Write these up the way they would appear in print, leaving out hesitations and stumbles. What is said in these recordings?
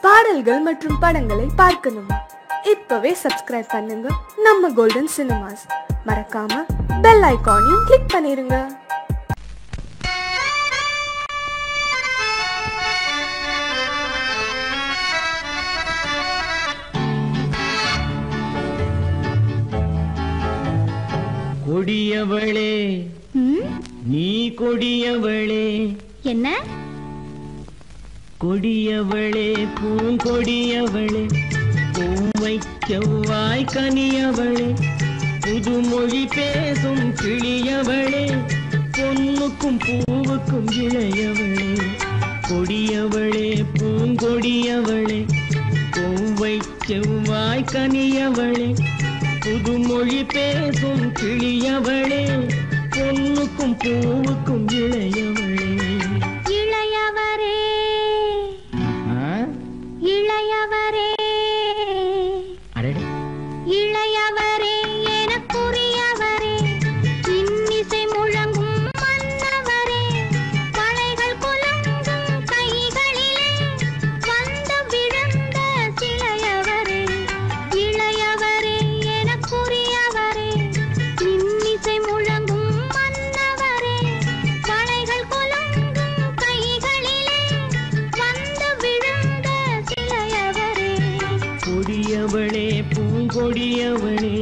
பாடல்கள் மற்றும் படங்களை பார்க்கணுமா? இப்பவே சப்ஸ்கிரைப் பண்ணுங்க நம்ம கோல்டன் சினிமாஸ். மறக்காம பெல் ஐகானையும் கிளிக் பண்ணிருங்க. கொடியவளே நீ கொடியவளே. என்ன கொடியவளே பூங்கொடியவளே, பூவை செவ்வாய் கனியவளே, புதுமொழி பேசும் கிளியவளே, பொன்னுக்கும் பூவுக்கும் இளையவளே. கொடியவளே பூங்கொடியவளே, பூவை செவ்வாய் கனியவளே, புதுமொழி பேசும் கிளியவளே, பொன்னுக்கும் பூவுக்கும் இளையவளே. இளையவரே இளையவரே இளையவரே எனக்குரியவரே, இன்னிசை முழங்கும் மன்னவரே, மலைகள் குலுங்கும் கைகளிலே வந்து விழுந்த சிலையவரே. இளையவரே எனக்குரியவரே, இன்னிசை முழங்கும் மன்னவரே, மலைகள் குலுங்கும் கைகளிலே வந்து விழுந்த சிலையவரே. கொடியவளே பூங்கொடியவளே.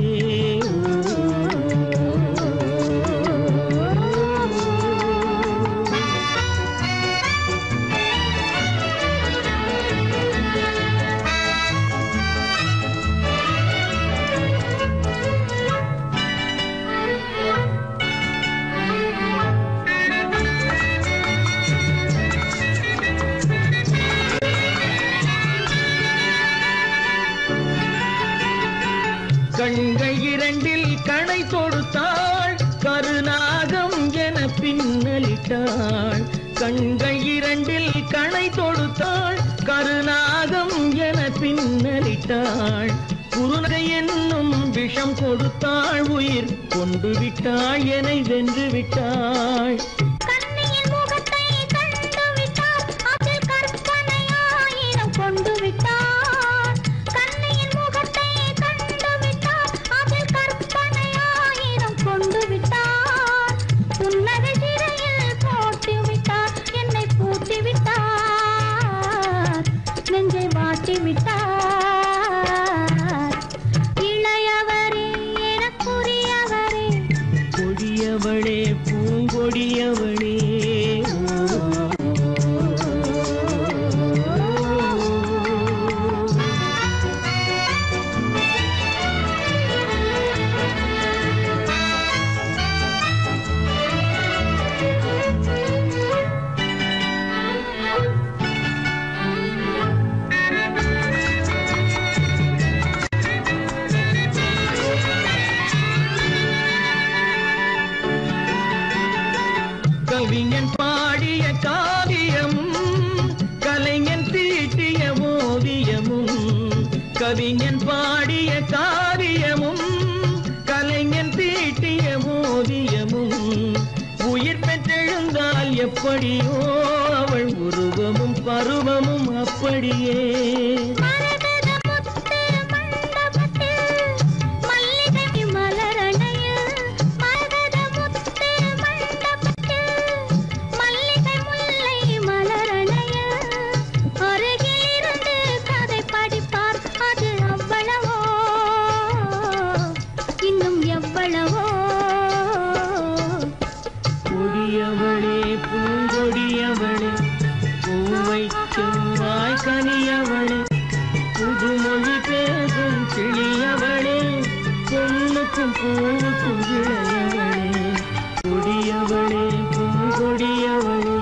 கண்கள் இரண்டில் கணை தொடுத்தாள், கருநாகம் என பின்னலிட்டாள். கண்கள் இரண்டில் கணை தொடுத்தாள், கருநாகம் என பின்னலிட்டாள். குருநகை என்னும் விஷம் கொடுத்தாள், உயிர் கொண்டு விட்டாள், என்னை வென்று விட்டாள். கண்ணியின் முகத்தை கண்டு விட்டார், அதில் கற்பனை ஆயிரம் கொண்டு விட்டார். கண்ணியின் முகத்தை கண்டு விட்டார், அதில் கற்பனை ஆயிரம் கொண்டு விட்டார். புன்னகை சிறையில் போட்டு விட்டார், என்னை பூட்டி விட்டார், நெஞ்சை வாட்டி விட்டார். இளையவரே எனக்குரியவரே, கொடியவளே பூங்கொடியவளே. கவிஞன் பாடிய காவியமும், கலைஞன் தீட்டிய ஓவியமும். கவிஞன் பாடிய காவியமும், கலைஞன் தீட்டிய ஓவியமும். உயிர் பெற்றெழுந்தால் எப்படியோ அவள் உருவமும் பருவமும் அப்படியே. மரகத முத்து மண்டபத்தில் மல்லிகை மலரணையில், மரகத முத்து மண்டபத்தில் மல்லிகை முல்லை மலரணையில், அருகில் இருந்து கதை படிப்பார், அது அவ்வளவோ இன்னும் எவ்வளவோ. கொடியவளே பூங்கொடியவளே, பூவை செவ்வாய் கனியவளே, புதுமொழி பேசும் கிளியவளே, பொன்னுக்கும் பூவுக்கும் இளையவளே. கொடியவளே பூங்கொடியவளே.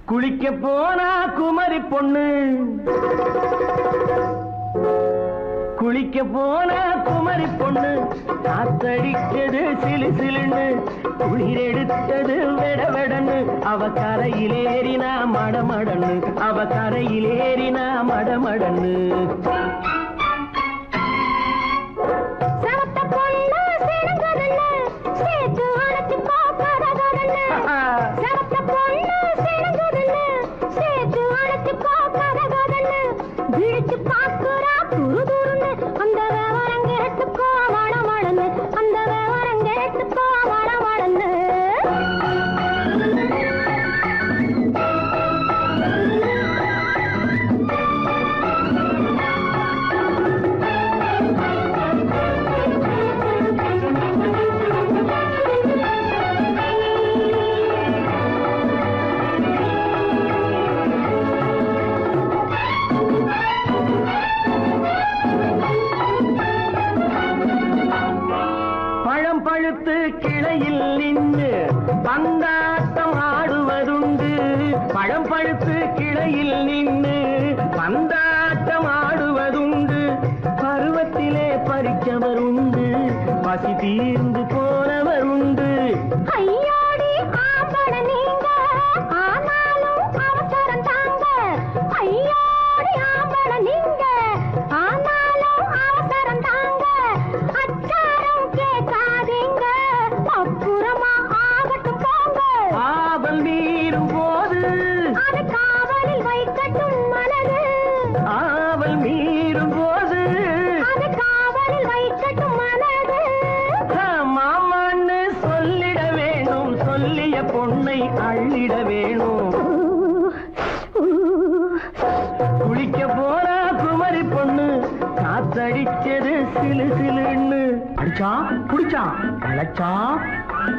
குளிக்க போனா குமரி பொண்ணு, குளிக்க போன குமரி பொண்ணு காத்தடிச்சது சிலு சிலுன்னு குளிர் எடுத்தது வெடவெடன்னு அவ கரையிலேறினா மடமடன்னு அவ கரையிலேறினா மடமடன்னு பழுத்து கிளையில் நின்று பந்தாட்டம் ஆடுவதுண்டு பழம் பழுத்து கிளையில் நின்று பந்தாட்டம் ஆடுவதுண்டு பருவத்திலே பறிச்சவர் உண்டு பசி தீர்ந்து போனவர் உண்டு ஐயோடி ஆம்பட நீங்க ஆனாலும் அவசரம் தாங்க ஐயோடி ஆம்பட நீங்க ஆனாலும் அவசரம் தாங்க அச்சாரம் கேட்காதீங்க அப்புறமா ஆகட்டும் போங்க ஆவல் மீறும் போது அது காவலில் வைக்கட்டும் மனது ஆவல் மீறும் போது அது காவலில் வைக்கட்டும் மனது மாமான்னு சொல்லிட வேணும் சொல்லிய பொண்ணை அள்ளிட வேணும் குளிக்க போனா குமரி பொண்ணு காத்தடிச்சது சிலு சிலுன்னு அடிச்சான் குடிச்சான் அழைச்சான்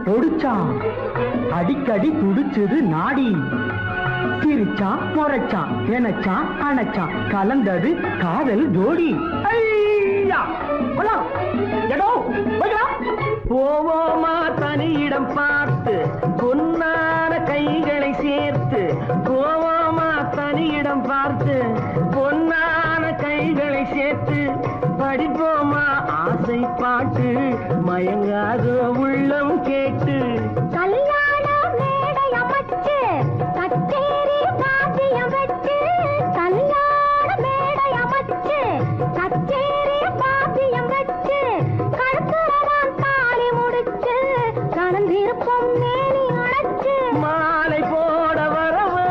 பொடிச்சான் அடிக்கடி துடிச்சது நாடி சிரிச்சான் முறைச்சான் எனச்சான் அணைச்சான் கலந்தது காதல் ஜோடி போவோமா தனியிடம் பார்த்து பொன்னான கைகளை சேர்த்து போவோமா தனியிடம் பார்த்து பொன்னான கைகளை சேர்த்து படிப்போமா ஆசை பாட்டு மயங்காத உள்ளம் கேட்டு கல்யாண மேடை அமைச்சு கச்சேரி வாத்தியம் வச்சு கல்யாண மேடை அமைச்சு கச்சேரி வாத்தியம் வச்சு கழுத்துறதான் தாலி முடிச்சு கலந்திருப்போம் மேனி அழைச்சு மாலை போட வரவா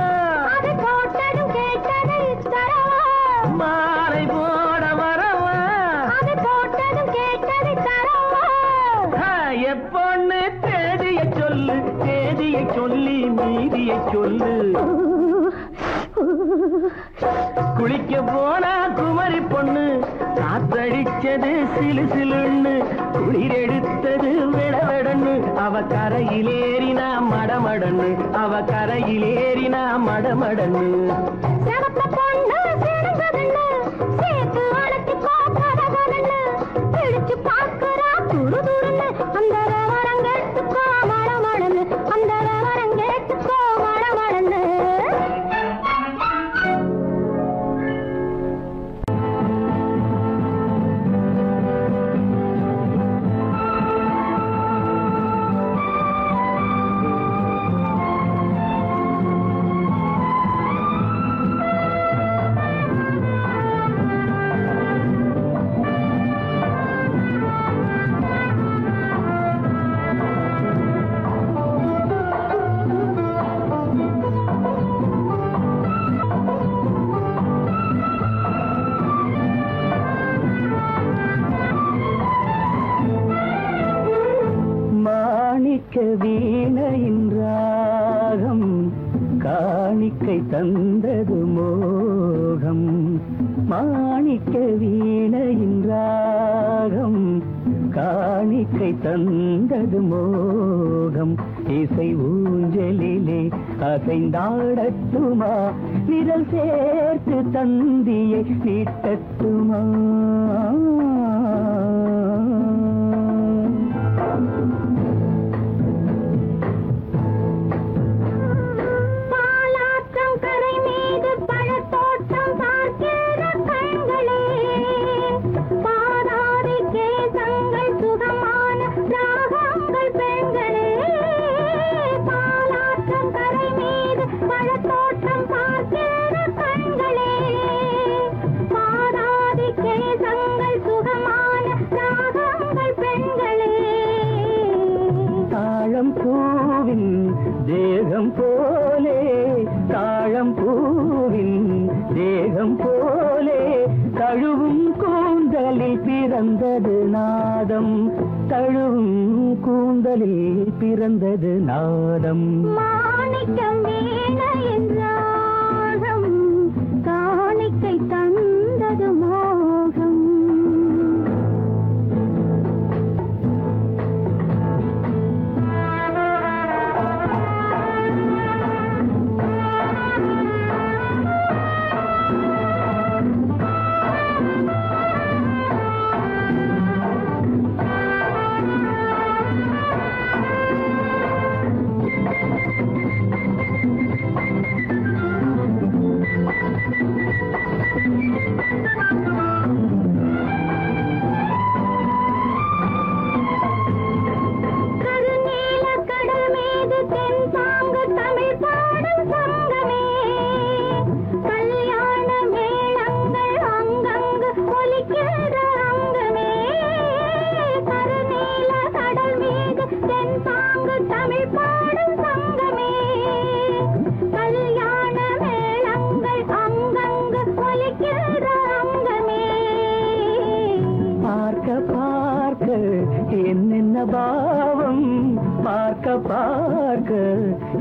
அது போட்டதும் கேட்டதை தரவா மாலை போட வரவா அது போட்டதும் கேட்டதை தரவா எப்பொண்ணு தேதிய சொல்லு தேதியை சொல்லி மீதியை சொல்லு குளிக்க போனா குமரி பொண்ணு காத்தடிச்சது சிலு சிலுன்னு குளிர் எடுத்தது வெடவெடன்னு அவ கரையிலேறினா மடமடன்னு அவ கரையிலேறினா மடமடன்னு சிவப்ப பொண்ணு சிறந்ததுன்னு சேர்த்து அழைச்சு பார்க்கறதுன்னு பிடிச்சு பார்க்கறா துரு துருன்னு அந்த விவரங்கெட்டுக்கோ மடமடன்னு அந்த விவரங்கெட்டுக்கோ மடமடன்னு மாணிக்க வீணையின் ராகம் காணிக்கை தந்தது மோகம் மாணிக்க வீணையின் ராகம் காணிக்கை தந்தது மோகம் இசை ஊஞ்சலிலே அசைந்தாடட்டுமா விரல் சேர்த்து தந்தியை நீட்டட்டுமா பாலாற்றம் கரை மீது பழத்தோட்டம் பார்க்கிற கண்களே தாழம் பூவின் தேகம் போலே தாழம் பூவின் தேகம் போலே தழுவும் கூந்தலில் பிறந்தது நாதம் தழுவும் கூந்தலில் பிறந்தது நாதம் மாணிக்கம் வீணை என்றாகம் காணிக்கை தந்தது மோகம்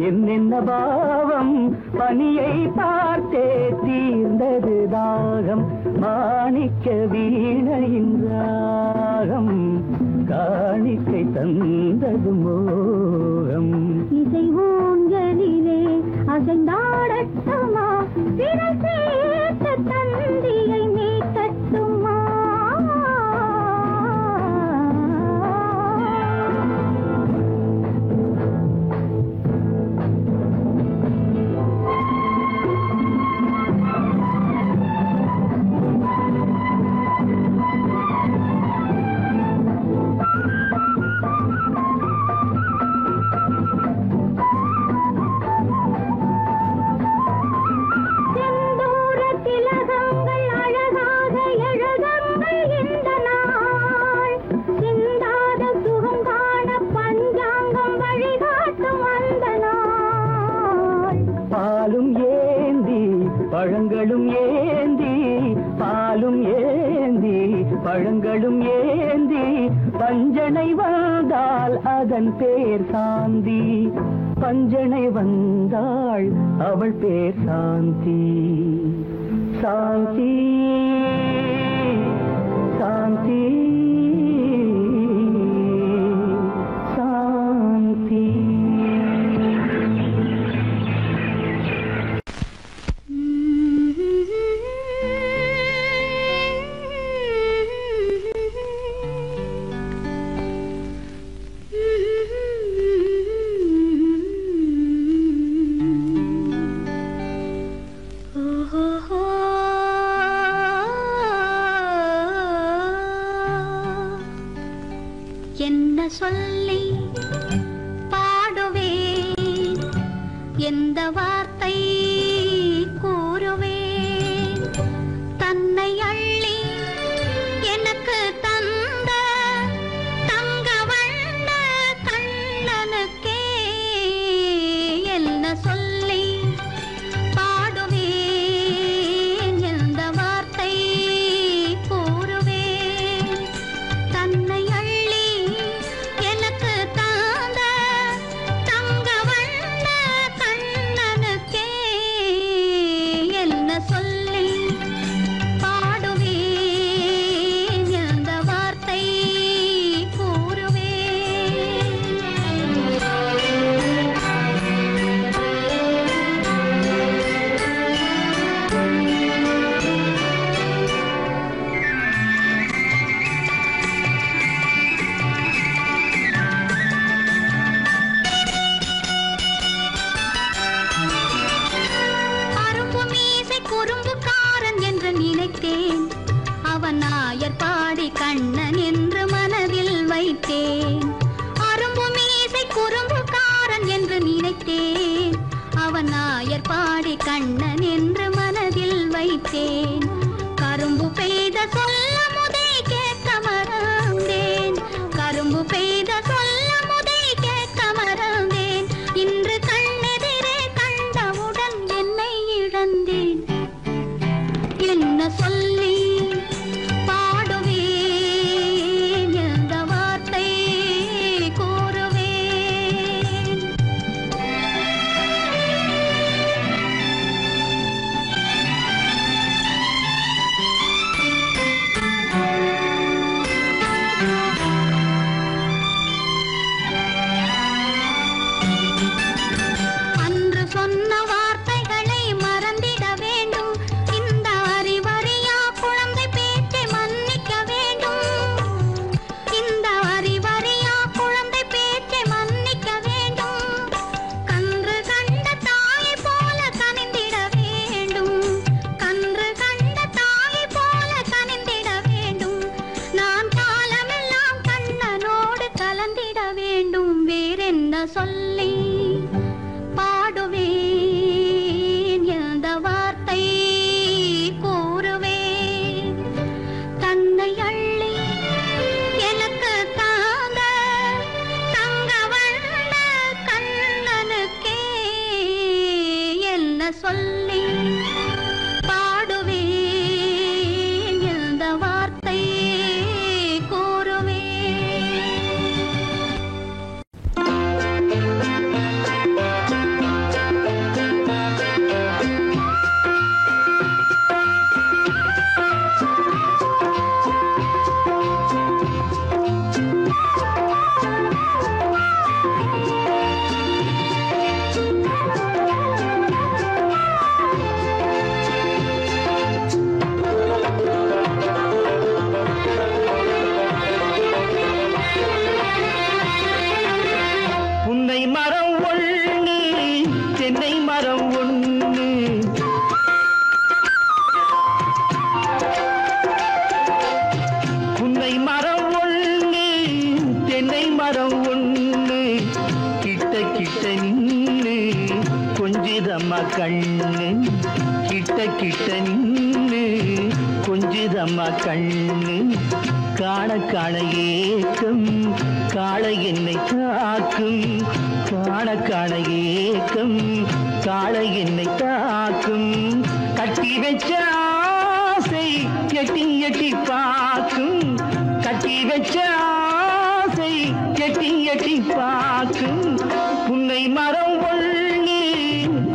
என்னென்ன பாவம் பனியை பார்த்தே தீர்ந்தது தாகம் மாணிக்க வீணையின் ராகம் காணிக்கை தந்தது மோகம் இசை ஊஞ்சலிலே அசைந்தாடட்டுமா விரல் சேர்த்த தந்தியை மீட்டட்டுமா பழங்களும் ஏந்தி பாலும் ஏந்தி பழங்களும் ஏந்தி பஞ்சனை வந்தாள் அதன் பேர் சாந்தி பஞ்சனை வந்தாள் அவள் பேர் சாந்தி சாந்தி சாந்தி சாந்தி என்ன சொல்லி பாடுவேன் எந்த வார்த்தை கூறுவேன் தன்னை அள்ளி எனக்கு தந்த தங்க வண்ண கண்ணனுக்கே என்ன சொல்லி பாடுவேன் எந்த வார்த்தை கூறுவேன் தன்னை கண்ணன் என்று மனதில் வைத்தேன் அரும்பு மீசை குறும்புக்காரன் என்று நினைத்தேன் அவன் நாயர் பாடி கண்ணன் என்று மனதில் வைத்தேன் கரும்பு பெய்த சொல்ல முதை கேட்க மறந்தேன் கரும்பு பெய்த சொல்ல முதை கேட்க மறந்தேன் சொல்லி பாடுவேன், எந்த வார்த்தை கூறுவேன். தன்னை அள்ளி எனக்கு தாங்க தங்க வண்ண கண்ணனுக்கே என்ன சொல்லி பாடுவேன், எந்த வார்த்தை கூறுவேன். புன்னை மரம் ஒண்ணு தென்னை மரம் ஒண்ணு, புன்னை மரம் ஒண்ணு தென்னை மரம் ஒண்ணு, கிட்ட கிட்ட நின்னு கொஞ்சுதம்மா கண்ணு, கிட்ட கிட்ட நின்னு கொஞ்சுதம்மா கண்ணு. காண காண ஏக்கம் காளை என்னை தாக்கும், காண காண ஏக்கம் காளை என்னை தாக்கும். கட்டி வச்ச ஆசை எட்டி எட்டி பார்க்கும், கட்டி வச்ச ஆசை எட்டி எட்டி பார்க்கும். புன்னை மரம் ஒண்ணு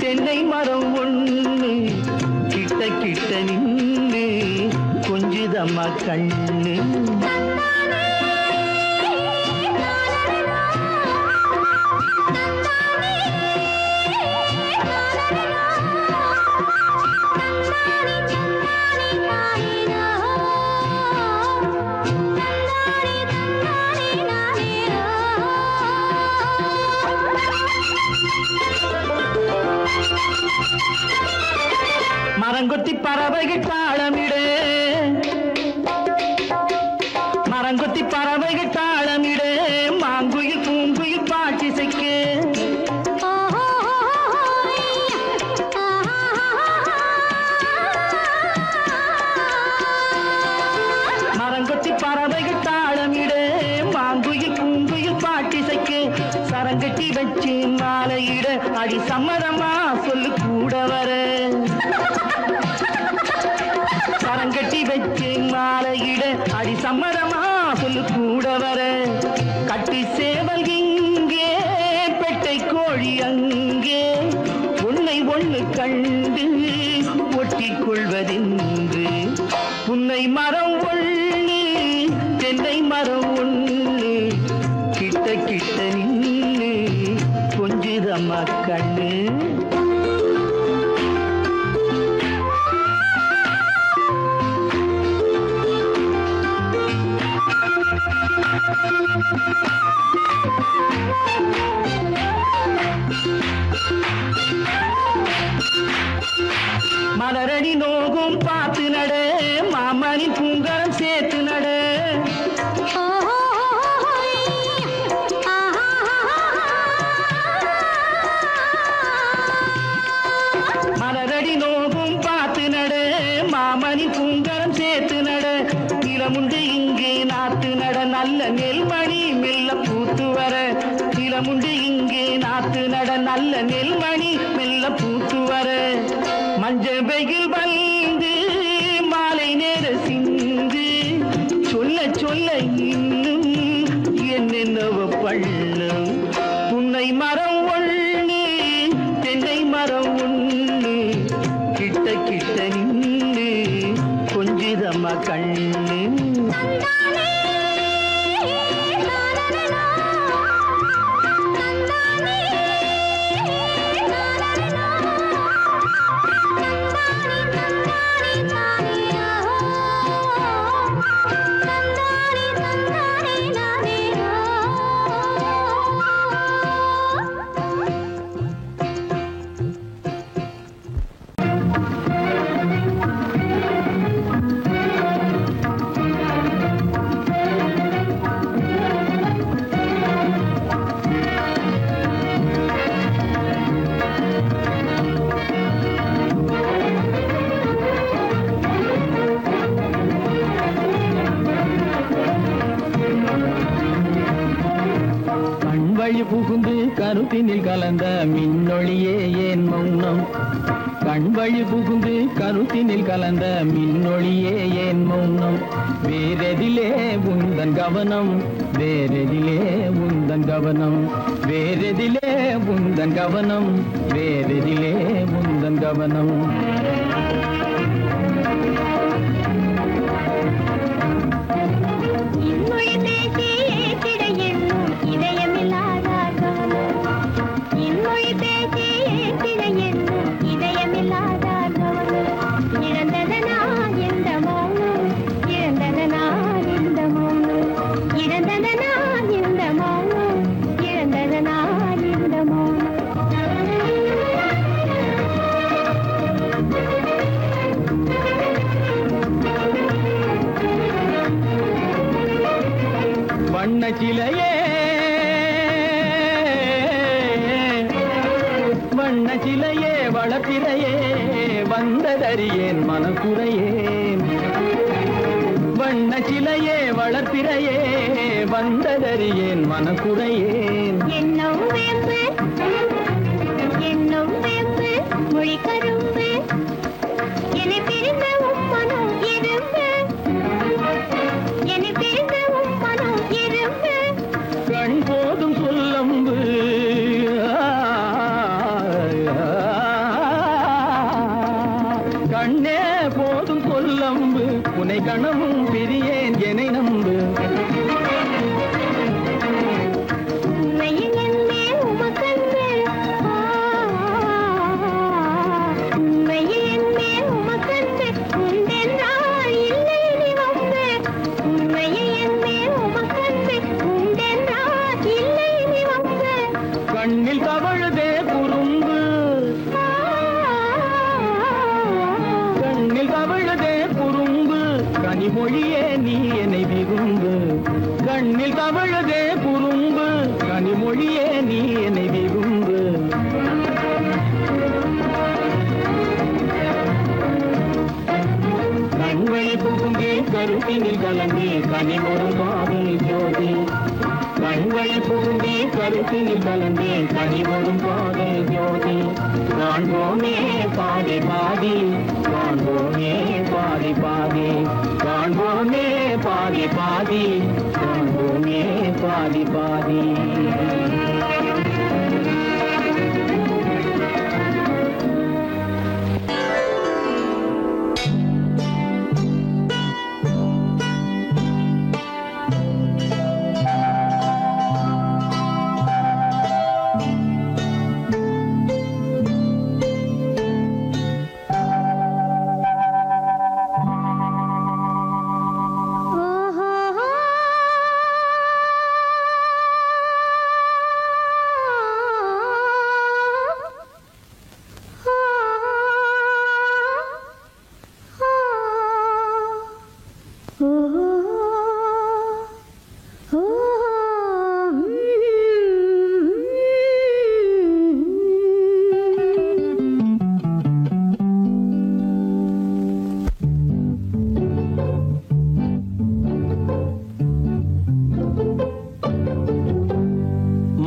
தென்னை மரம் ஒண்ணு, கிட்ட கிட்ட நின்று கொஞ்சுதம்மா கண்ணு. மரங்கொத்தி பறவைகள் தாளமிடு, மரங்கொத்தி பறவைகள் தாளமிடு, மாங்குயில் பூங்குயில் பாட்டிசைக்கு. மரங்கொத்தி பறவைகள் தாளமிடு, மாங்குயில் பூங்குயில் பாட்டிசைக்கு. சரங்கட்டி வச்சு மாலையிட அடி சம்மதமா சொல்லு கூட வர. சரங்கட்டி வச்சு மாலையிட அடி சம்மதமா சொல்லு கூட வர. கட்டி சேவல் இங்கே பெட்டை கோழி அங்கே, உன்னை ஒண்ணு கண்டு ஒட்டிக் கொள்வதென்று. புன்னை மரம் ஒண்ணு தென்னை மரம் ஒண்ணு, கிட்ட கிட்ட நின்று கொஞ்சுதம்மா கண்ணு. மலரடி நோகும் பார்த்து நட, மாமணி பூங்கரம் சேர்த்து நட. மலரடி நோகும் பார்த்து நட, மாமணி பூங்கரம் சேர்த்து நட. நிலமுண்டு இங்கே நாத்து நட, நல்ல நெல்மணி மெல்ல பூத்து வர. நிலமுண்டு இங்கே நாத்து நட, நல்ல நெல்மணி மெல்ல பூத்து வர. மஞ்ச வெயில் வந்து மாலை நேர சிந்து, சொல்ல சொல்ல இன்னும் என்னென்னவ பண்ணும். புன்னை மரம் ஒண்ணு தென்னை மரம் ஒண்ணு, கிட்ட கிட்ட நின்று கொஞ்சுதம்மா கண்ணு. வழி புகுந்து கருத்தினில் கலந்த மின்னொளியே ஏன் மௌனம்? கண் வழி புகுந்து கருத்தினில் கலந்த மின்னொளியே ஏன் மௌனம்? வேறெதிலே உந்தன் கவனம், வேறெதிலே உந்தன் கவனம், வேறெதிலே உந்தன் கவனம், வேறெதிலே உந்தன் கவனம். இன்மொழி பேசி ஏற்றிட எண்ணும் இதயமில்லாதார் கவனம். இன்மொழி பேசி ஏற்றிட எண்ணும் இதயமில்லாதார் கவனம். இழந்ததனா இந்த மௌனம், இழந்ததனா இந்த மௌனம், இழந்ததனா இந்த மௌனம், இழந்ததனா இந்த மௌனம். வண்ண சிலையே வண்ண சிலையே வளப்பிறையே வந்ததறியேன் மனக்குறையேன். வண்ண சிலையே வளர்ப்பிறையே வந்ததறியேன் மனக்குறையேன். என்னும் வேம்பு, என்னும் வேம்பு, மொழி கரும்பு, என்னை பிரிந்த உம்மனம் இரும்பு, என்னை பிரிந்த உம்மனம் இரும்பு. கண் போதும் சொல்லம்பு, கண்ணே போதும் சொல்லம்பு, உனை கணமும் பிரியேன் என்னை நம்பு. உண்மையில் என்னே உமக்கன்று, உண்மையில் என்னே உமக்கன்று, உண்டென்றால் இல்லை நீ வம்பு. உண்மையில் என்னே உமக்கன்று, உண்டென்றால் இல்லை நீ வம்பு. கண்ணில் தவழுதே குறும்பு, கண்ணில் தவழுதே குறும்பு, கனிமொழியே நீ என்னை விரும்பு. கண்ணில் தவழுதே குறும்பு, கனிமொழியே நீ என்னை விரும்பு. கண்வழி புகுந்தே கருத்தினில் கலந்தே கனிமொரு காதல் ஜோதி. கண்வழி புகுந்தே கருத்தினில் கலந்தே கனிமொரு காதல் ஜோதி. காண்போமே பாதி பாதி, காண்போமே பாதி பாதி, காண்போமே பாதி பாதி, காண்போமே பாதி பாதி.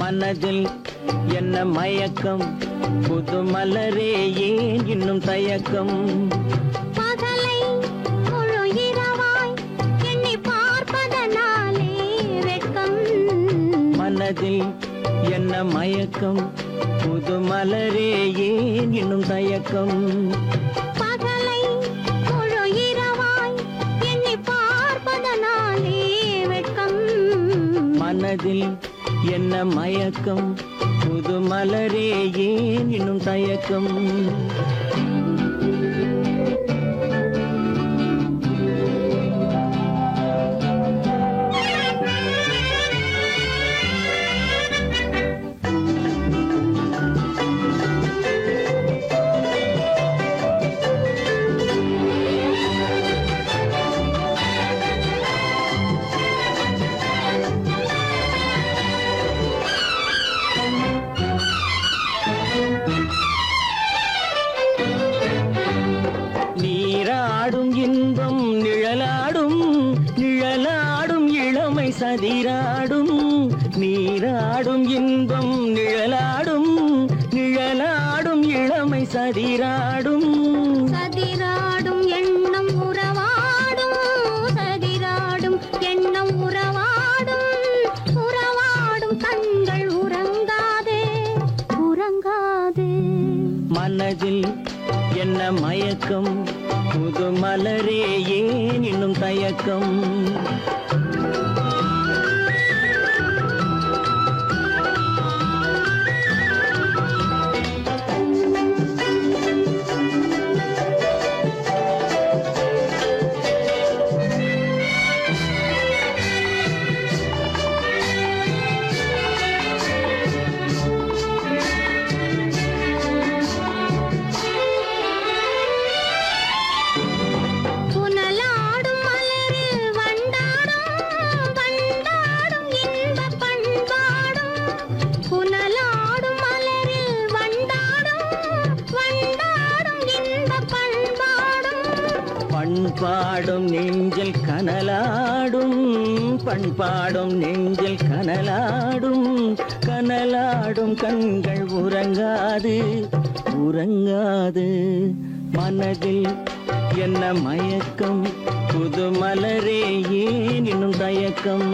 மனதில் என்ன மயக்கம், புது மலரே ஏன் இன்னும் தயக்கம்? பகலை முழு இரவாய் எண்ணி பார்ப்பதனாலே வெட்கம். மனதில் என்ன மயக்கம், புது மலரே ஏன் இன்னும் தயக்கம்? பகலை முழு இரவாய் எண்ணி பார்ப்பதனாலே வெட்கம். மனதில் என்ன மயக்கம், புது மலரே ஏன் இன்னும் தயக்கம்? சதிராடும் நீராடும் இன்பம் நிழலாடும் நிழலாடும் இளமை சதிராடும் சதிராடும் எண்ணம் உறவாடும் சதிராடும் எண்ணம் உறவாடும் உறவாடும் கண்கள் உறங்காதே உறங்காதே மனதில் என்ன மயக்கம் புது மலரே ஏன் இன்னும் தயக்கம் பண்பாடும் நெஞ்சில் கனலாடும் பண்பாடும் நெஞ்சில் கனலாடும் கனலாடும் கண்கள் உறங்காது உறங்காது மனதில் என்ன மயக்கம் புது மலரே ஏன் இன்னும் தயக்கம்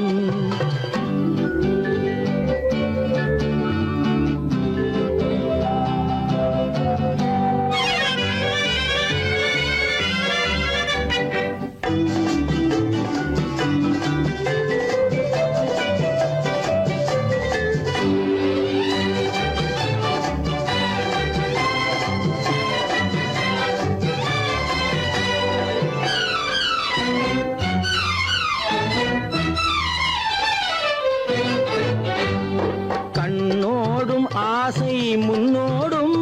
ஆசை முன்னோடும்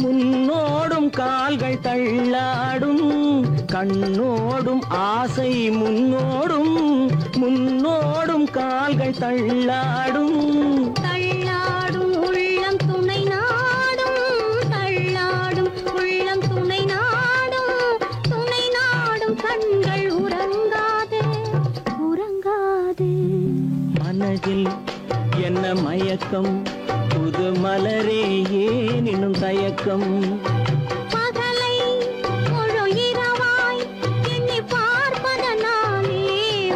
முன்னோடும் கால்கள் தள்ளாடும் கண்ணோடும் ஆசை முன்னோடும் முன்னோடும் கால்கள் தள்ளாடும் தள்ளாடும் உள்ளம் துணை நாடும் தள்ளாடும் உள்ளம் துணை நாடும் கண்கள் உறங்காதே உறங்காதே மனதில் என்ன மயக்கம் புது மலரே ஏன் இன்னும் தயக்கம் பகலை முழு இரவாய் எண்ணி பார்ப்பதனாலே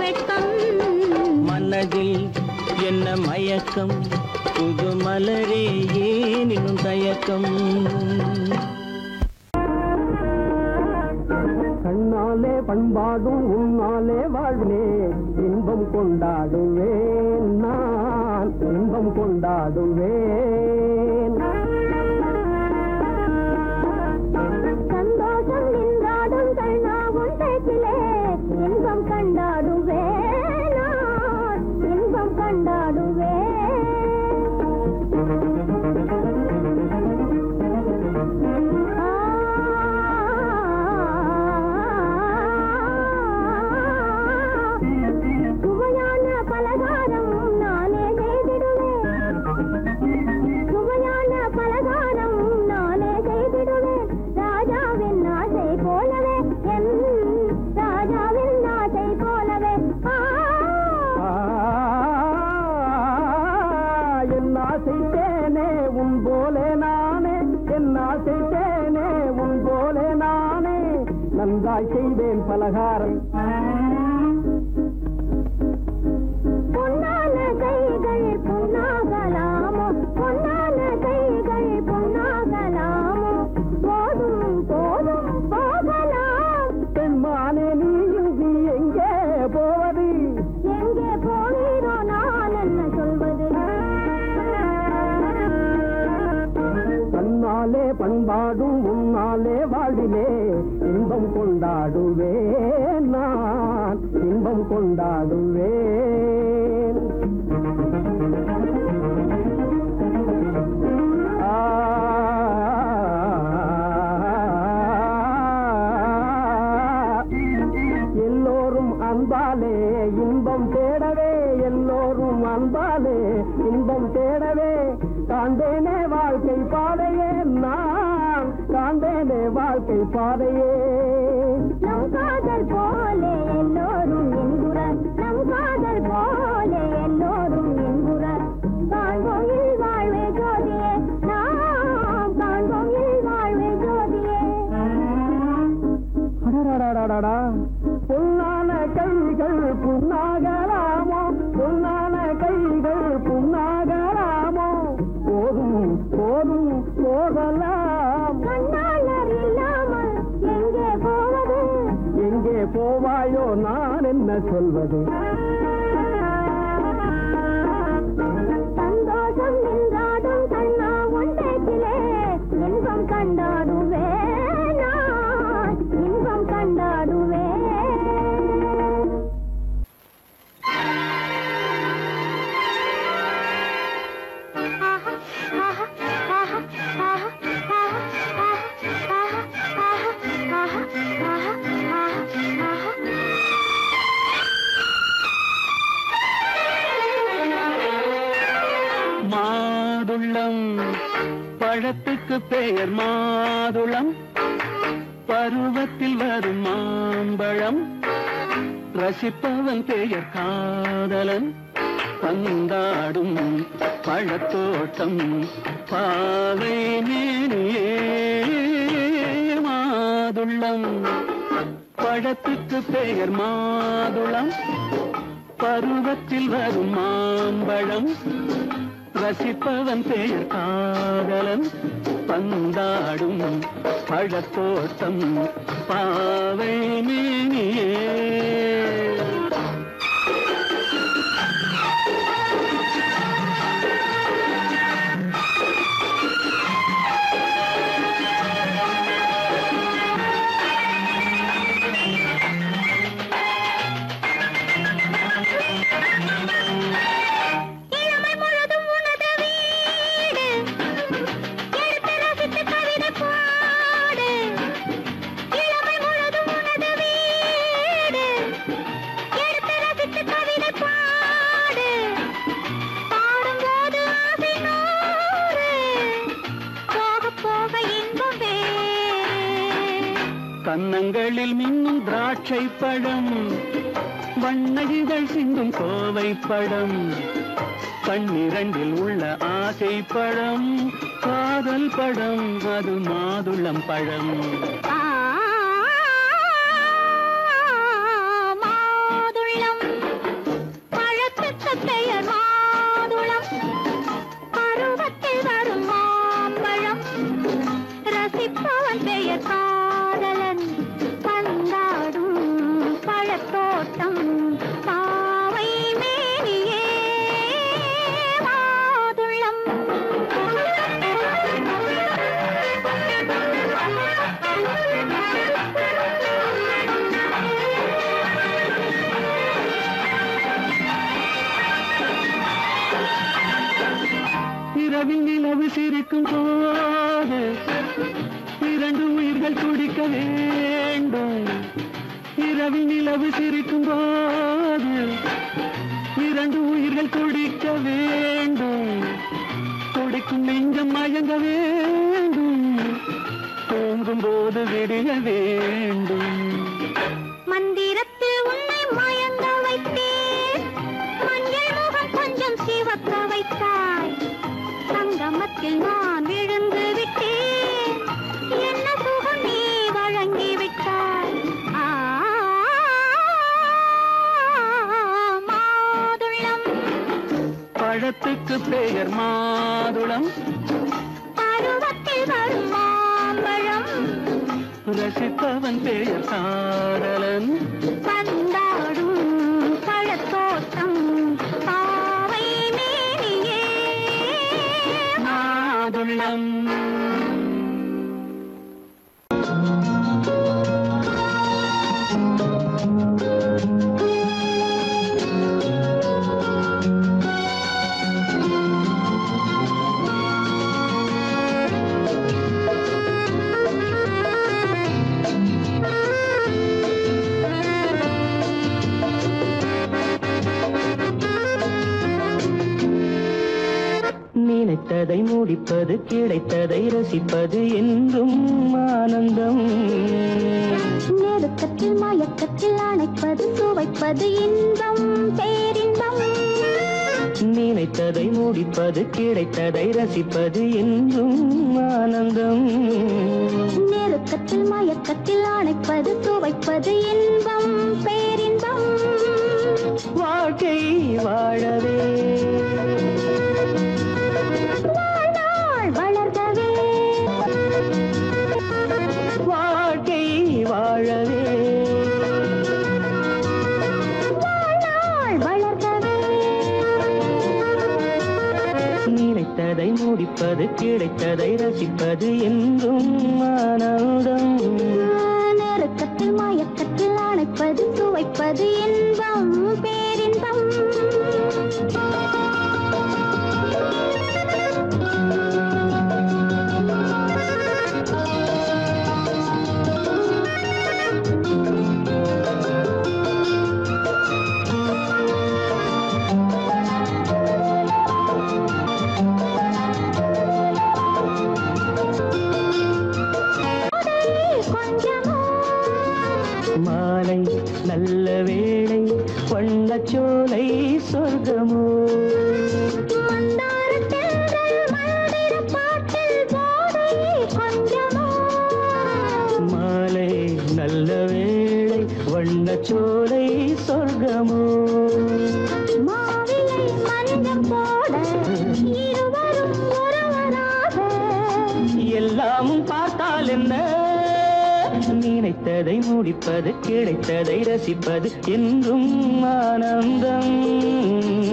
வெட்கம் மனதில் என்ன மயக்கம் புது மலரே ஏன் இன்னும் தயக்கம் கண்ணாலே பண்பாடும் உன்னாலே வாழ்விலே இன்பம் கொண்டாடுவேன் நான் இன்பம் கொண்டாடுவேன் சந்தோஷம் நின்றாடும் கண்ணாவும் பேச்சிலே இன்பம் கண்டாடுவேன் நான் இன்பம் கண்டாடுவேன் நன்றாய் செய்வேன் பலகாரம் பொன்னான கைகள் பொன்னாகலாமோ பொன்னான கைகள் பொன்னாகலாமோ போதும் போதும் போகலாம் பெண்மானே நீ எங்கே போவது எங்கே போகிறோ நான் என்ன சொல்வது தன்னாலே பண்பாடும் உன்னாலே வாழ்விலே இன்பம் கொண்டாடுவேன் நான் இன்பம் கொண்டாடுவேன் எல்லோரும் அன்பாலே இன்பம் தேடவே எல்லோரும் அன்பாலே இன்பம் தேடவே காண்பேனே வாழ்க்கை பாதையே நான் காண்பேனே வாழ்க்கை பாதையே நம் காதல் போலே எல்லோரும் எங்குற நம் காதல் போலே அடடா பொன்னான கைகள் புண்ணாகலாமோ பொன்னான கைகள் புண்ணாகலாமோ போதும் போதும் போகலாம் கண்ணாளர் இல்லாமல் எங்கே போவது எங்கே போவாயோ நான் என்ன சொல்வது சந்தோஷம் நின்றாடும் கண்ணா ஒன்றைக்கிலே இன்பம் கண்டாடுவே நான் இன்பம் கண்டாடுவே மாதுளம் பழத்துக்கு பெயர் மாதுளம் பருவத்தில் வரும் மாம்பழம் ரசிப்பவன் பெயர் காதலன் பந்தாடும் பழத்தோட்டம் பாவை மேனியே மாதுளம் பழத்துக்கு பெயர் மாதுளம் பருவத்தில் வரும் மாம்பழம் ரசிப்பவன் பெயர் காதலன் பந்தாடும் பழத்தோட்டம் பாவை மேனியே கன்னங்களில் மின்னும் திராட்சை பழம் வண்ண இதழ் சிந்தும் கோவை பழம் கண்ணிரண்டில் உள்ள ஆசை பழம் காதல் பழம் அது மாதுளம் பழம் மாதுளம் பழத்துக்கு பெயர் மாதுளம் பருவத்தில் வரும் மாம்பழம் ரசிப்பவன் பெயர் காதலன் பந்தாடும் பழத்தோட்டம் பாவை மேனியே மாதுளம் இரவில் நிலவு சிரிக்கும் போது இரண்டு உயிர்கள் துடிக்க வேண்டும் இரவில் நிலவு சிரிக்கும் போது இரண்டு உயிர்கள் துடிக்க வேண்டும் துடிக்கும் நெஞ்சம் மயங்க வேண்டும் தூங்கும் போது விடிய வேண்டும் மந்திரத்தில் உன்னை மயங்க வைத்தேன் மஞ்சள் முகம் கொஞ்சம் சிவக்க வைத்தாய் சங்கமத்தில் நான் விழுந்து விட்டேன் என்ன சுகம் நீ வழங்கி விட்டாய் மாதுளம் பழத்துக்கு பெயர் மாதுளம் பருவத்தில் வரும் மாம்பழம் ரசிப்பவன் பெயர் காதலன் பந்தாடும் பழத்தோட்டம் பாவை மேனியே மாதுளம் நினைத்ததை முடிப்பது கிடைத்ததை ரசிப்பது என்றும் ஆனந்தம் நெருக்கத்தில் மயக்கத்தில் அணைப்பது சுவைப்பது இன்பம் பேரின்பம் நினைத்ததை முடிப்பது கிடைத்ததை ரசிப்பது என்றும் ஆனந்தம் நெருக்கத்தில் உறக்கத்தில் மயக்கத்தில் அணைப்பது சுவைப்பது இன்பம் பேரின்பம் வாழ்க்கை வாழவே வாழ்நாள் வளர்கவே வாழ்க்கை வாழவே வாழ்நாள் வளர்கவே நினைத்ததை முடிப்பது கிடைத்ததை ரசிப்பது என்றும் ஆனந்தம் நெருக்கத்தில் மயக்கத்தில் அணைப்பது சுவைப்பது இன்பம் பேரின்பம் மாலை நல்ல வேளை வண்ணச்சோலை சொர்க்கமோ மாலை நல்ல வேளை வண்ணச்சோலை சொர்க்கமோ மாவிலை மஞ்சம் போட இருவரும் ஒருவராக எல்லாம் பார்த்தால் என்ன நினைத்ததை முடிப்பது கிடைத்ததை ரசிப்பது என்றும் ஆனந்தம்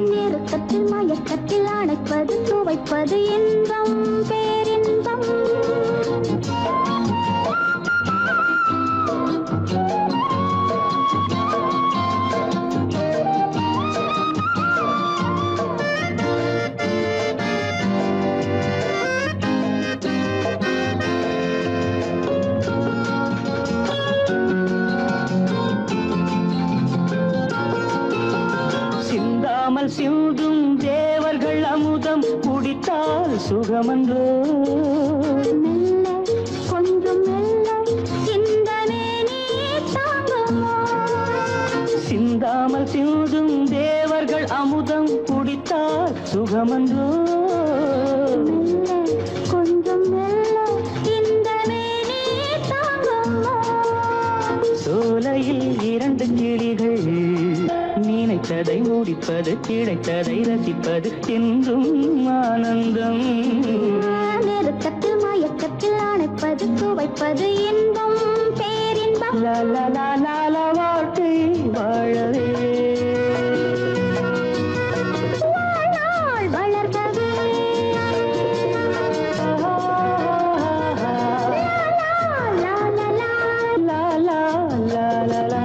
நெருக்கத்தில் மயக்கத்தில் அணைப்பது சுவைப்பது இன்பம் பேரின்பம் சிந்தாமல் சிந்தும் தேவர்கள் அமுதம் குடித்தால் சுகமன்றோ மெல்ல கொஞ்சம் மெல்ல சிந்தனே நீ தாங்குமோ சிந்தாமல் சிந்தும் தேவர்கள் அமுதம் குடித்தால் சுகமன்றோ மெல்ல கொஞ்சம் மெல்ல சிந்தனே நீ தாங்குமோ சோலையில் இரண்டு கிளிகள் நினைத்ததை முடிப்பது கிடைத்ததை ரசிப்பது என்றும் ஆனந்தம் நெருக்கத்தில் மயக்கத்தில் அணைப்பது சுவைப்பது இன்பம் பேரின்பம் லால வாழ்க்கை வாழவே வாழ்நாள் வளர்கவே லா, லா, லா, லா, லா, லா, லா, லா,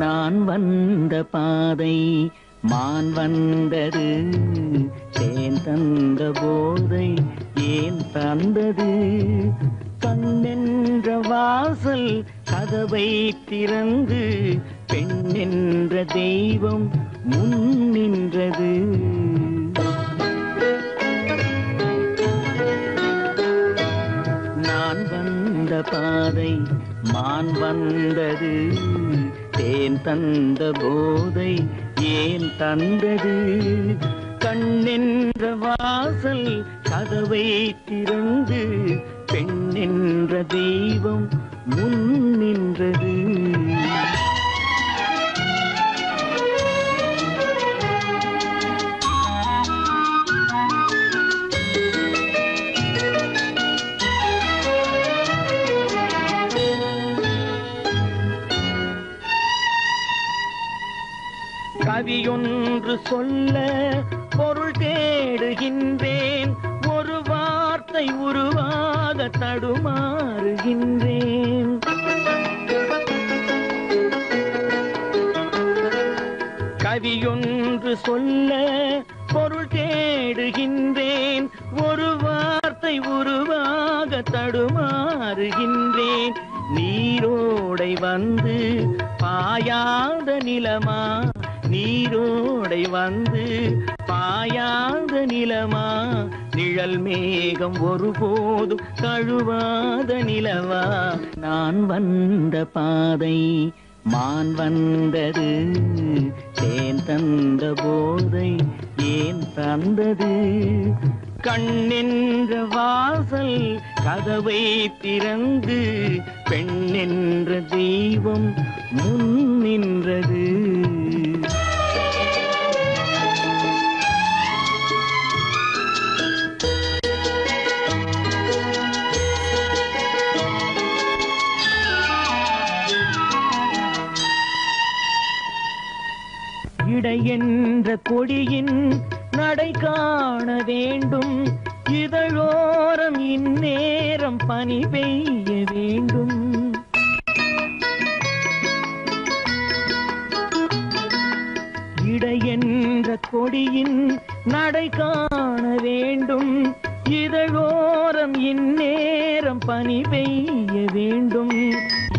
நான் வந்த பாதை மான் வந்தது தேன் தந்த போதை ஏன் தந்தது கண்ணென்ற வாசல் கதவை திறந்து பெண் என்ற தெய்வம் முன் நின்றது நான் வந்த பாதை மான் வந்தது தேன் தந்த போதை ஏன் தந்தது கண்ணென்ற வாசல் கதவை திறந்து பெண் என்ற தெய்வம் முன் நின்றது ஒன்று சொல்ல பொருள் தேடுகின்றேன், ஒரு வார்த்தை உருவாக தடுமாறுகின்றேன். கவியொன்று சொல்ல பொருள் தேடுகின்றேன், ஒரு வார்த்தை உருவாக தடுமாறுகின்றேன். நீரோடை வந்து பாயாத நிலமா, நீரோடை வந்து பாயாத நிலமா, நிழல் மேகம் ஒருபோதும் தழுவாத நிலவா. நான் வந்த பாதை மான் வந்தது, தேன் தந்த போதை ஏன் தந்தது. கண்ணென்ற வாசல் கதவை திறந்து பெண்ணென்ற தெய்வம் முன் நின்றது. இடை என்ற கொடியின் நடை காண வேண்டும், இதழோரம் இந்நேரம் பனி பெய்ய வேண்டும். இடை என்ற கொடியின் நடை காண வேண்டும், இதழோரம் இந்நேரம் பனி பெய்ய வேண்டும்.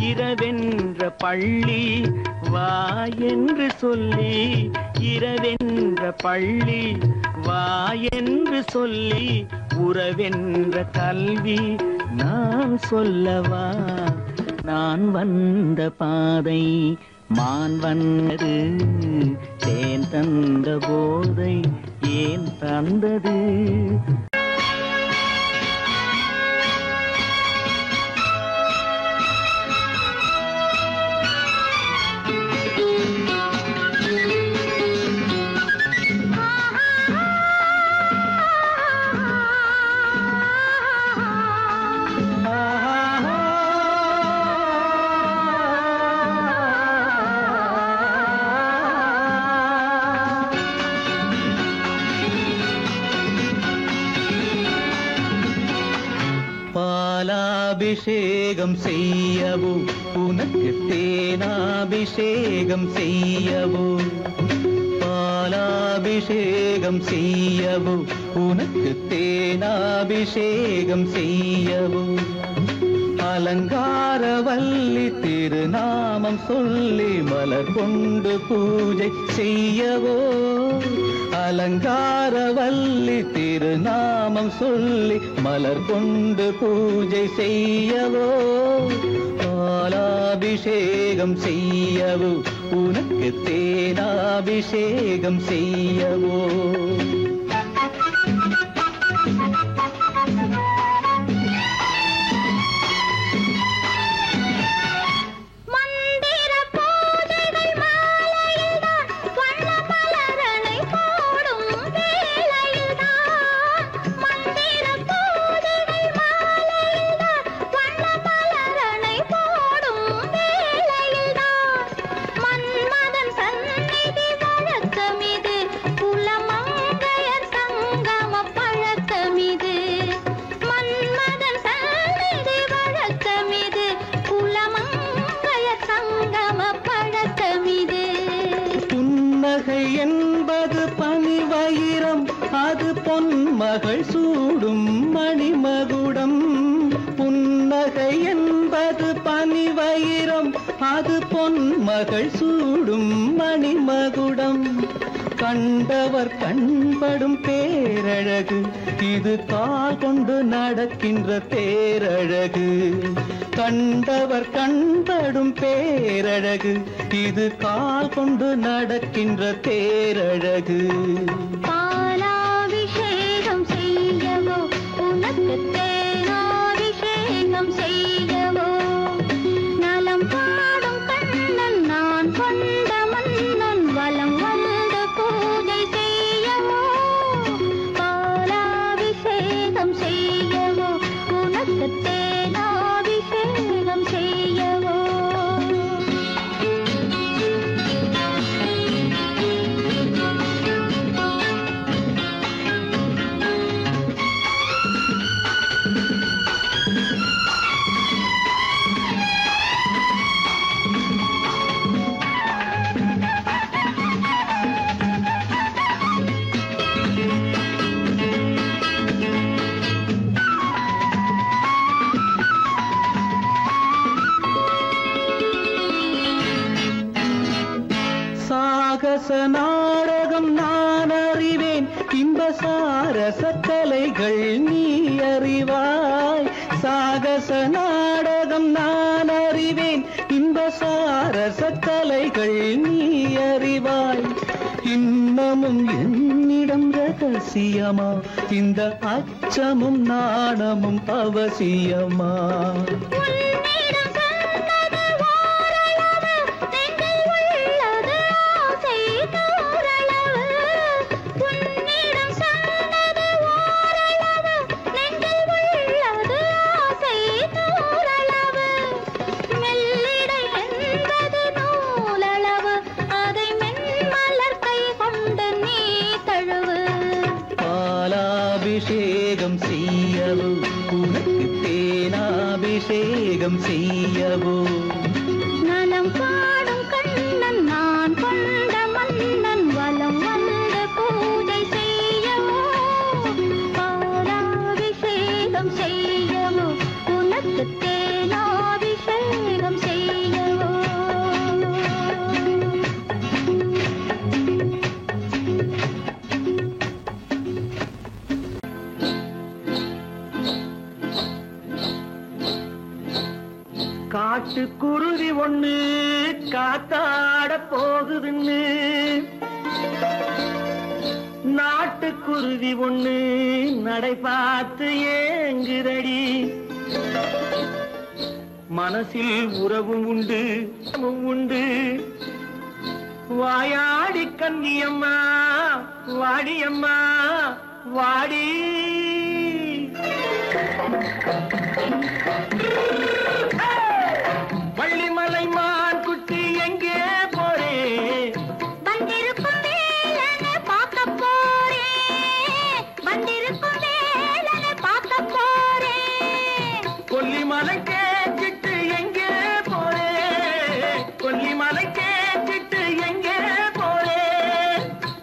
இரவென்ற பள்ளி வா என்று சொல்லி, இரவென்ற பள்ளி வா என்று சொல்லி, உறவென்ற கல்வி நான் சொல்லவா. நான் வந்த பாதை மான் வந்தது, தேன் தந்த போதை ஏன் தந்தது. பாலாபிஷேகம் செய்யவோ உனக்கு தேனாபிஷேகம் செய்யவோ, பாலாபிஷேகம் செய்யவோ உனக்கு தேனாபிஷேகம் செய்யவோ. அலங்காரவல்லி திருநாமம் சொல்லி மலர் கொண்டு பூஜை செய்யவோ, அலங்காரவல்லி திருநாமம் சொல்லி மலர் கொண்டு பூஜை செய்யவோ. பாலாபிஷேகம் செய்யவோ உனக்கு தேனாபிஷேகம் செய்யவோ. என்பது பனிவயிரம், அது பொன்மகள் சூடும் மணிமகுடம். புன்னகை என்பது பனிவயிரம், அது பொன்மகள் சூடும் மணிமகுடம். கண்டவர் கண்படும் பேரழகு, இது கால் கொண்டு நடக்கின்ற தேரழகு. கண்டவர் கண்படும் பேரழகு, இது கால் கொண்டு நடக்கின்ற தேரழகு. பாலாபிஷேகம் செய்யவோ உனக்கு தேனாபிஷேகம் செய்யவோ. நலம் பாடும் கண்ணன் நான் கொண்ட மன்னன் வலம் வந்து பூஜை செய்யவோ. பாலாபிஷேகம் செய்யவோ உனக்கு தேனாபிஷேகம் செய்யவோ. சாகச நாடகம் நான் அறிவேன், இன்ப சாரச கலைகள் நீ அறிவாய். சாகச நாடகம் நான் அறிவேன், இன்ப சாரச கலைகள் நீ அறிவாய். இன்னமும் என்னிடம் ரகசியமா, இந்த அச்சமும் நாணமும் அவசியமா? அபிஷேகம் செய்யவோ, உனக்கு தேனாபிஷேகம் செய்யவோ. நலம் பாடும் கண்ணன் நான் கொண்ட மன்னன் வலம் வந்த பூஜை செய்யவோ, பாலாபிஷேகம் செய்யவோ, உனக்கு தேனாபிஷேகம் செய்யவோ. காட்டுக்குருவி ஒண்ணு காத்தாட போகுதுன்னு, நாட்டுக்குருவி ஒண்ணு நடை பார்த்து ஏங்குதடி. மனசில் உறவும் உண்டு உண்டு, வாயாடி கன்னியம்மா வாடியம்மா வாடி. வள்ளிமலை மான் குட்டி எங்கே போறே? வந்திருக்கும் வேலனை பார்க்க போறேன், வந்திருக்கும் வேலனை பார்க்க போறேன். கொல்லிமலை கேச்சிட்டு எங்கே போறே? கொல்லிமலை கேச்சிட்டு எங்கே போறே?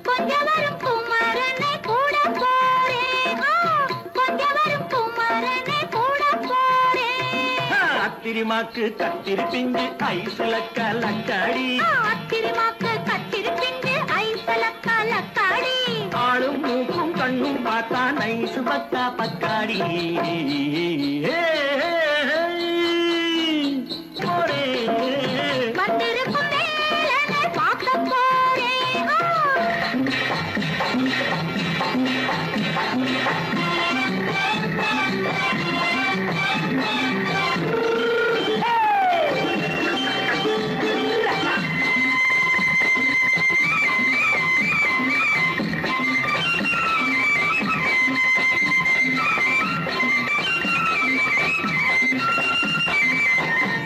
கொஞ்சம் வரும் குமரனை கூட போறேன், கொஞ்சம் வரும் குமரனை கூட போறேன். அத்திரிமாக்கு கத்திருப்பிஞ்சு ஐசுல கலக்காடி, அத்திரிமாக்கு கத்திருப்பிஞ்சு ஐசுல கலக்காடி. ஆளும் மூக்கும் கண்ணும் பார்த்தா நைசு பக்கா பக்காடி. போரே வந்திருக்கும் வேலனை பார்க்க போறேன்.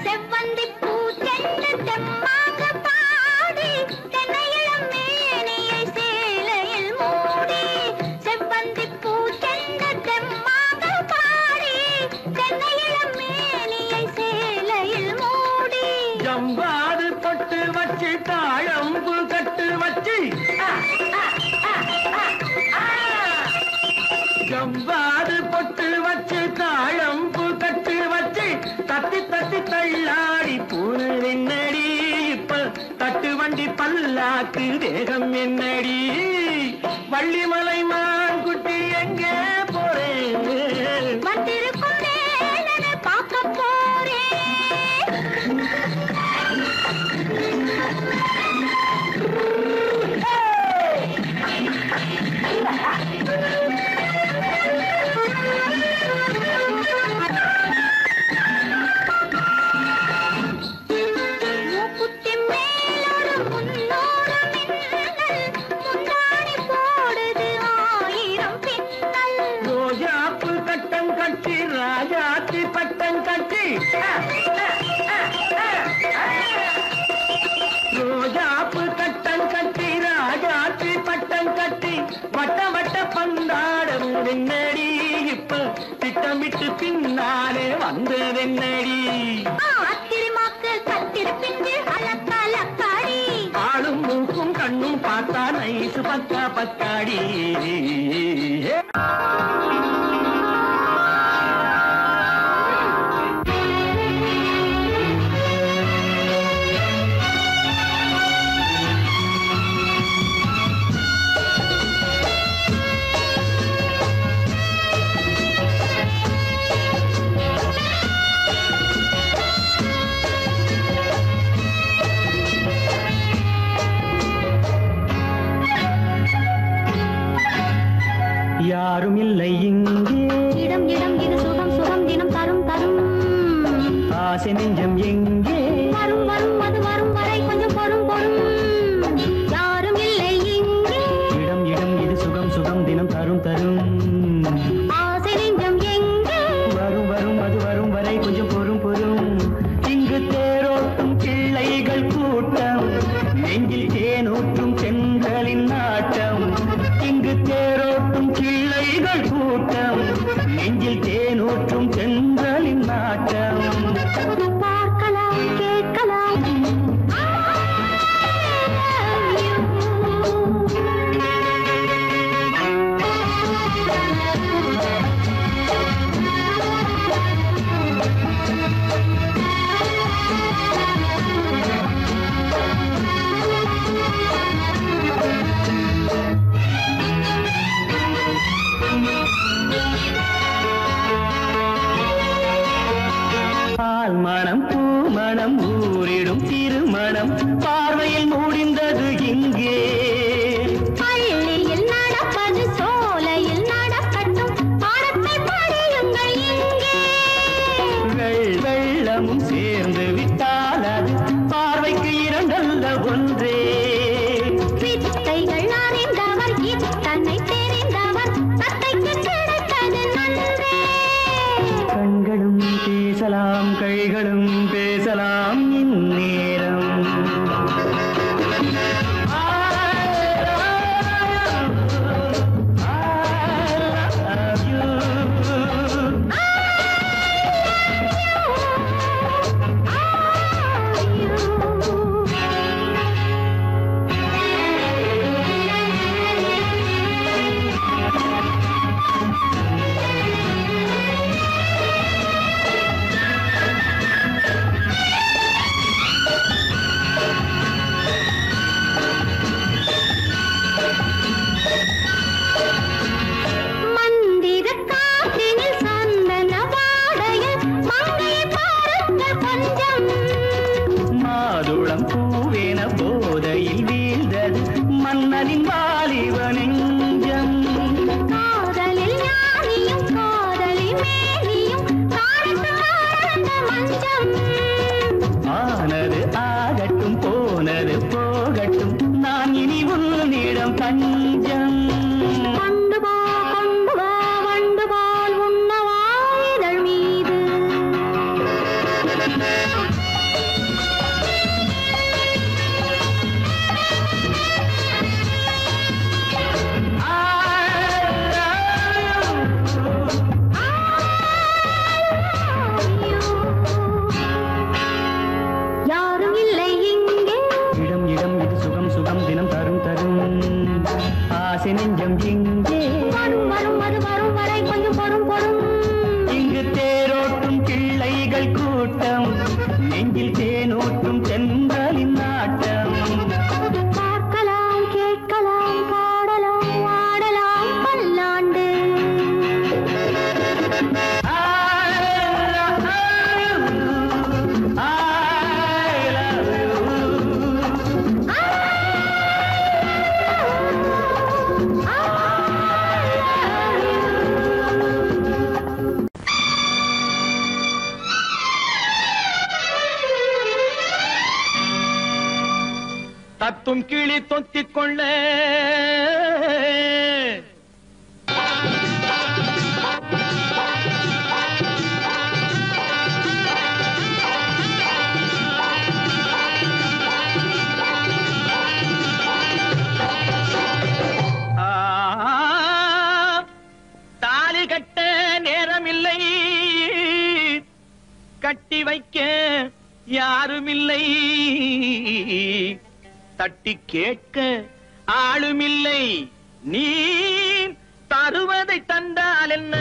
செவ்வந்தி பூ செண்டு தெம்மாக பாடி, தென்னையிளம் மேனியை சேலையில் மூடி. செவ்வந்தி பூ செண்டு தெம்மாக பாடி, தென்னையிளம் மேனியை சேலையில் மூடி. ஜம்பாது பொட்டு வச்சு தாழம்பு கட்டு வச்சு, ஜம்பாது பொட்டு வச்சு தாழம்பு கட்டு வச்சு, தத்தி தத்தி தள்ளாடி பூனு என்னடி. இப்ப தட்டு வண்டி பல்லாக்கு வேகம் என்னடி. வள்ளிமலை மான் குட்டி எங்கே போறேன்? வந்திருக்கும் வேலனை பார்க்க போறேன். மூக்குத்தி மேலோடு முன்னோடு மின்னல், முந்தாணி போடுது ஆயிரம் பின்னல். ரோஜாப்பு கட்டம் கட்டி ராஜாத்தி பட்டம் கட்டி, ரோஜாப்பு கட்டம் கட்டி ராஜாத்தி பட்டம் கட்டி, வட்ட வட்ட பந்தாடம் என்னடி. இப்ப திட்டமிட்டு பின்னாலே வந்ததென்னடி. அத்திரிமாக்கு கத்திருப்பிஞ்சு அலக்காடி. ஆளும் மூக்கும் கண்ணும் பார்த்தா நைசு பக்கா பக்காடி. ஆசை நெஞ்சம் எங்கே வரும் வரும் அது வரும் வரை கொஞ்சம் பொறும் பொறும் யாரும் இல்லை இங்கே இடம் இடம் இது சுகம் சுகம் தினம் தரும் தரும் ஆசை நெஞ்சம் எங்கே வரும் வரும் அது வரும் வரை கொஞ்சம் பொறும் பொறும் இங்கு தேரோட்டும் கிள்ளைகள் கூட்டம் நெஞ்சில் தேனூற்றும் செங்கலின் நாட்டம் இங்கு தேரோட்டும் கிள்ளைகள் கூட்டம் நெஞ்சில் தேனூற்றும் செங்கலின் நாட்டம் பார்க்கலாம் கேட்கலாம் பால் மணம் பூ மணம் ஊரிடும் திருமணம் பார்வையில் முடிந்தது இங்கே பள்ளியில் நடப்பது சோலையில் நடக்கட்டும் பாடத்தை படியுங்கள் இங்கே வெள்ளமும் சேர்ந்து விட்டால் அது பார்வைக்கு இரண்டல்ல ஒன்றே வித்தைகள் அறிந்தவர் இத்தனை தெரிந்தவர் தத்தைக்கு கிடைத்தது நன்றே கண்களும் பேசலாம் கைகளும் பேசலாம் இந்நேரம் மந்திர காற்றினில் சந்தன வாடையில் மங்கையை பாருங்கள் கொஞ்சம் மாதுளம் பூவேன போதையில் வீழ்ந்தது மன்னனின் வாலிப நெஞ்சம் காதலில் ஞானியும் காதலி மேனியும் காணித்து மாறந்த மஞ்சம் ஆனது ஆகட்டும் போனது போகட்டும் நான் இனி உன்னிடம் தஞ்சம் கொண்டு வா வண்டு போல் உண்ணவா இதழ் மீது யாரும் இல்லை இங்கே இடம் இடம் இது சுகம் சுகம் தினம் தரும் தரும் ஆசை நெஞ்சம் எங்கே வரும் வரும் அது வரும் வரை கொஞ்சம் பொறும் பொறும் இங்கு தேரோட்டும் கிள்ளைகள் கூட்டம் நெஞ்சில் தேனூற்றும் சென்றலின் நாட்டம் பார்க்கலாம் கேட்கலாம் பாடலாம் ஆடலாம் பல்லாண்டு தத்தும் கிளி தொத்திக் கொள்ள தாலி கட்ட நேரமில்லை கட்டி வைக்க யாருமில்லை தட்டி கேட்க ஆளுமில்லை நீ தருவதை தந்தால் என்ன